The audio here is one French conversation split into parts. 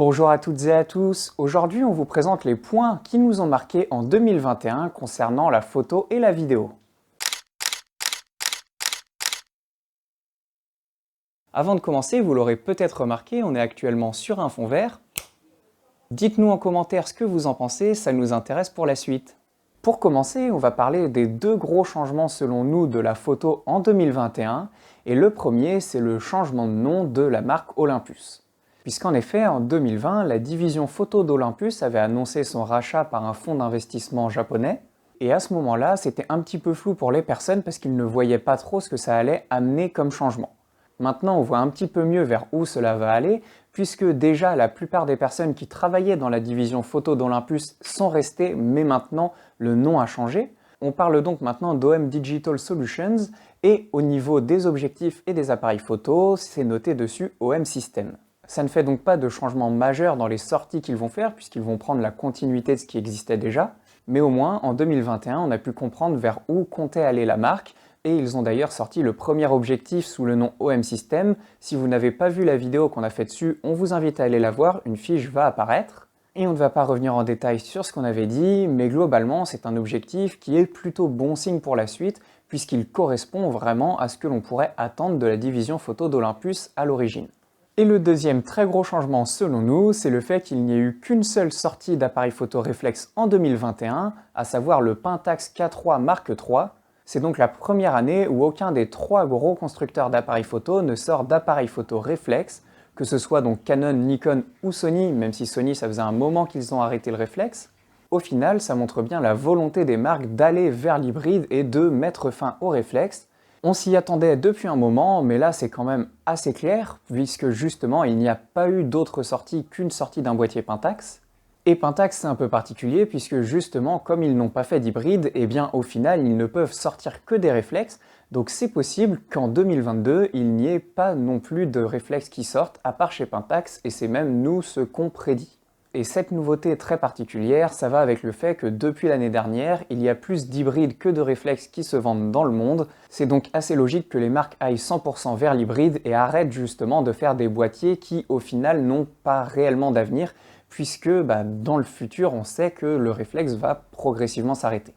Bonjour à toutes et à tous, aujourd'hui on vous présente les points qui nous ont marqués en 2021 concernant la photo et la vidéo. Avant de commencer, vous l'aurez peut-être remarqué, on est actuellement sur un fond vert. Dites-nous en commentaire ce que vous en pensez, ça nous intéresse pour la suite. Pour commencer, on va parler des deux gros changements selon nous de la photo en 2021, et le premier c'est le changement de nom de la marque Olympus. Puisqu'en effet, en 2020, la division photo d'Olympus avait annoncé son rachat par un fonds d'investissement japonais, et à ce moment-là, c'était un petit peu flou pour les personnes parce qu'ils ne voyaient pas trop ce que ça allait amener comme changement. Maintenant, on voit un petit peu mieux vers où cela va aller, puisque déjà la plupart des personnes qui travaillaient dans la division photo d'Olympus sont restées, mais maintenant le nom a changé. On parle donc maintenant d'OM Digital Solutions, et au niveau des objectifs et des appareils photo, c'est noté dessus OM System. Ça ne fait donc pas de changement majeur dans les sorties qu'ils vont faire, puisqu'ils vont prendre la continuité de ce qui existait déjà, mais au moins en 2021, on a pu comprendre vers où comptait aller la marque, et ils ont d'ailleurs sorti le premier objectif sous le nom OM System. Si vous n'avez pas vu la vidéo qu'on a fait dessus, on vous invite à aller la voir, une fiche va apparaître. Et on ne va pas revenir en détail sur ce qu'on avait dit, mais globalement c'est un objectif qui est plutôt bon signe pour la suite, puisqu'il correspond vraiment à ce que l'on pourrait attendre de la division photo d'Olympus à l'origine. Et le deuxième très gros changement selon nous, c'est le fait qu'il n'y ait eu qu'une seule sortie d'appareil photo réflexe en 2021, à savoir le Pentax K3 Mark III. C'est donc la première année où aucun des trois gros constructeurs d'appareils photo ne sort d'appareil photo réflexe, que ce soit donc Canon, Nikon ou Sony, même si Sony ça faisait un moment qu'ils ont arrêté le réflexe. Au final, ça montre bien la volonté des marques d'aller vers l'hybride et de mettre fin au réflexe. On s'y attendait depuis un moment, mais là c'est quand même assez clair, puisque justement il n'y a pas eu d'autre sortie qu'une sortie d'un boîtier Pentax. Et Pentax c'est un peu particulier, puisque justement comme ils n'ont pas fait d'hybride, et bien au final ils ne peuvent sortir que des réflexes, donc c'est possible qu'en 2022 il n'y ait pas non plus de réflexes qui sortent, à part chez Pentax, et c'est même nous ce qu'on prédit. Et cette nouveauté très particulière, ça va avec le fait que depuis l'année dernière, il y a plus d'hybrides que de réflexes qui se vendent dans le monde. C'est donc assez logique que les marques aillent 100% vers l'hybride et arrêtent justement de faire des boîtiers qui au final n'ont pas réellement d'avenir, puisque dans le futur on sait que le réflexe va progressivement s'arrêter.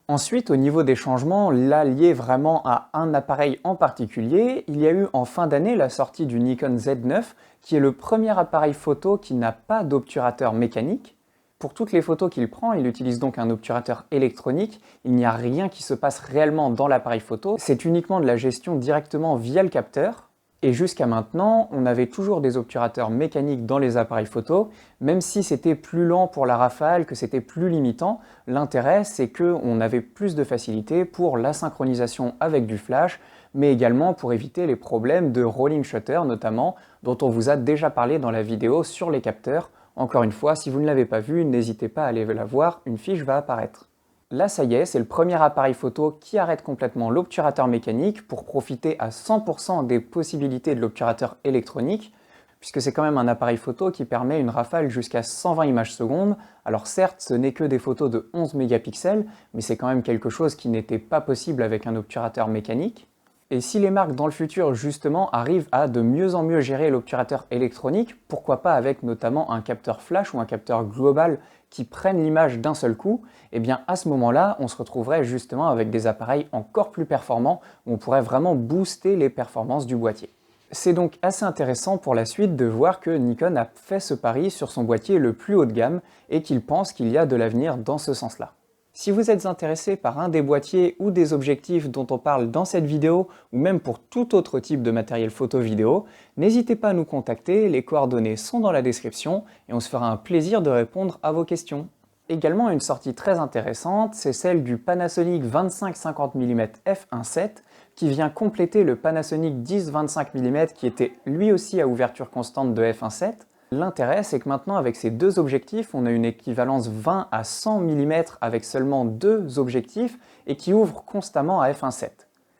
Ensuite, au niveau des changements, là liés vraiment à un appareil en particulier, il y a eu en fin d'année la sortie du Nikon Z9, qui est le premier appareil photo qui n'a pas d'obturateur mécanique. Pour toutes les photos qu'il prend, il utilise donc un obturateur électronique, il n'y a rien qui se passe réellement dans l'appareil photo, c'est uniquement de la gestion directement via le capteur. Et jusqu'à maintenant, on avait toujours des obturateurs mécaniques dans les appareils photo, même si c'était plus lent pour la rafale, que c'était plus limitant. L'intérêt, c'est qu'on avait plus de facilité pour la synchronisation avec du flash, mais également pour éviter les problèmes de rolling shutter notamment, dont on vous a déjà parlé dans la vidéo sur les capteurs. Encore une fois, si vous ne l'avez pas vu, n'hésitez pas à aller la voir, une fiche va apparaître. Là, ça y est, c'est le premier appareil photo qui arrête complètement l'obturateur mécanique pour profiter à 100% des possibilités de l'obturateur électronique, puisque c'est quand même un appareil photo qui permet une rafale jusqu'à 120 images secondes. Alors certes, ce n'est que des photos de 11 mégapixels, mais c'est quand même quelque chose qui n'était pas possible avec un obturateur mécanique. Et si les marques dans le futur justement arrivent à de mieux en mieux gérer l'obturateur électronique, pourquoi pas avec notamment un capteur flash ou un capteur global qui prennent l'image d'un seul coup, et bien à ce moment-là, on se retrouverait justement avec des appareils encore plus performants où on pourrait vraiment booster les performances du boîtier. C'est donc assez intéressant pour la suite de voir que Nikon a fait ce pari sur son boîtier le plus haut de gamme et qu'il pense qu'il y a de l'avenir dans ce sens-là. Si vous êtes intéressé par un des boîtiers ou des objectifs dont on parle dans cette vidéo, ou même pour tout autre type de matériel photo-vidéo, n'hésitez pas à nous contacter, les coordonnées sont dans la description et on se fera un plaisir de répondre à vos questions. Également une sortie très intéressante, c'est celle du Panasonic 25-50 mm f1.7 qui vient compléter le Panasonic 10-25 mm qui était lui aussi à ouverture constante de f1.7. L'intérêt, c'est que maintenant, avec ces deux objectifs, on a une équivalence 20 à 100 mm avec seulement deux objectifs et qui ouvre constamment à f1.7.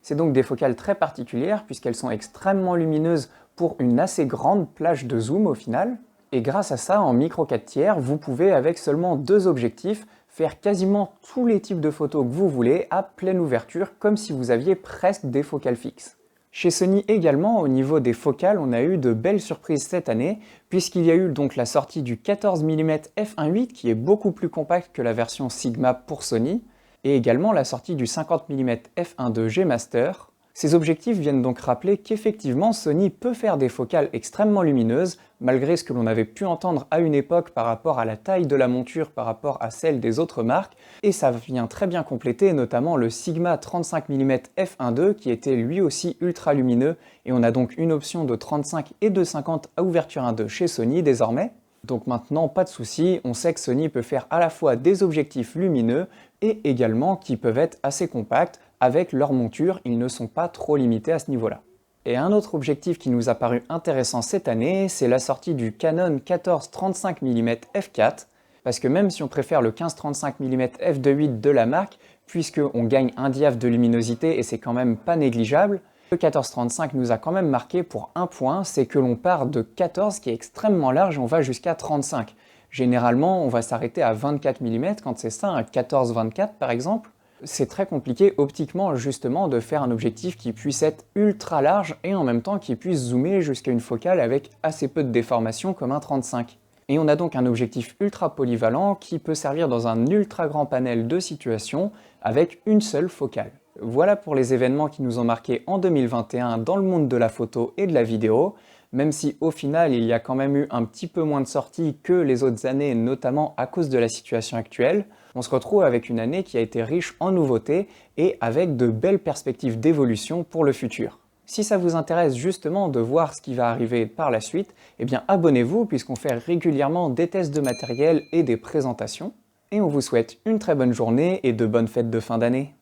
C'est donc des focales très particulières puisqu'elles sont extrêmement lumineuses pour une assez grande plage de zoom au final. Et grâce à ça, en micro 4 tiers, vous pouvez, avec seulement deux objectifs, faire quasiment tous les types de photos que vous voulez à pleine ouverture, comme si vous aviez presque des focales fixes. Chez Sony également, au niveau des focales, on a eu de belles surprises cette année, puisqu'il y a eu donc la sortie du 14 mm f1.8 qui est beaucoup plus compact que la version Sigma pour Sony, et également la sortie du 50 mm f1.2 G Master. Ces objectifs viennent donc rappeler qu'effectivement Sony peut faire des focales extrêmement lumineuses, malgré ce que l'on avait pu entendre à une époque par rapport à la taille de la monture par rapport à celle des autres marques, et ça vient très bien compléter notamment le Sigma 35 mm f1.2 qui était lui aussi ultra lumineux, et on a donc une option de 35 et de 50 à ouverture 1.2 chez Sony désormais. Donc maintenant, pas de souci, on sait que Sony peut faire à la fois des objectifs lumineux et également qui peuvent être assez compacts. Avec leur monture, ils ne sont pas trop limités à ce niveau-là. Et un autre objectif qui nous a paru intéressant cette année, c'est la sortie du Canon 14-35 mm f4, parce que même si on préfère le 15-35 mm f2.8 de la marque, puisqu'on gagne un diaph de luminosité et c'est quand même pas négligeable, le 14-35 nous a quand même marqué pour un point, c'est que l'on part de 14 qui est extrêmement large et on va jusqu'à 35. Généralement, on va s'arrêter à 24 mm quand c'est ça, un 14-24 par exemple. C'est très compliqué optiquement justement de faire un objectif qui puisse être ultra large et en même temps qui puisse zoomer jusqu'à une focale avec assez peu de déformation comme un 35. Et on a donc un objectif ultra polyvalent qui peut servir dans un ultra grand panel de situations avec une seule focale. Voilà pour les événements qui nous ont marqués en 2021 dans le monde de la photo et de la vidéo, même si au final il y a quand même eu un petit peu moins de sorties que les autres années, notamment à cause de la situation actuelle. On se retrouve avec une année qui a été riche en nouveautés et avec de belles perspectives d'évolution pour le futur. Si ça vous intéresse justement de voir ce qui va arriver par la suite, eh bien abonnez-vous puisqu'on fait régulièrement des tests de matériel et des présentations. Et on vous souhaite une très bonne journée et de bonnes fêtes de fin d'année.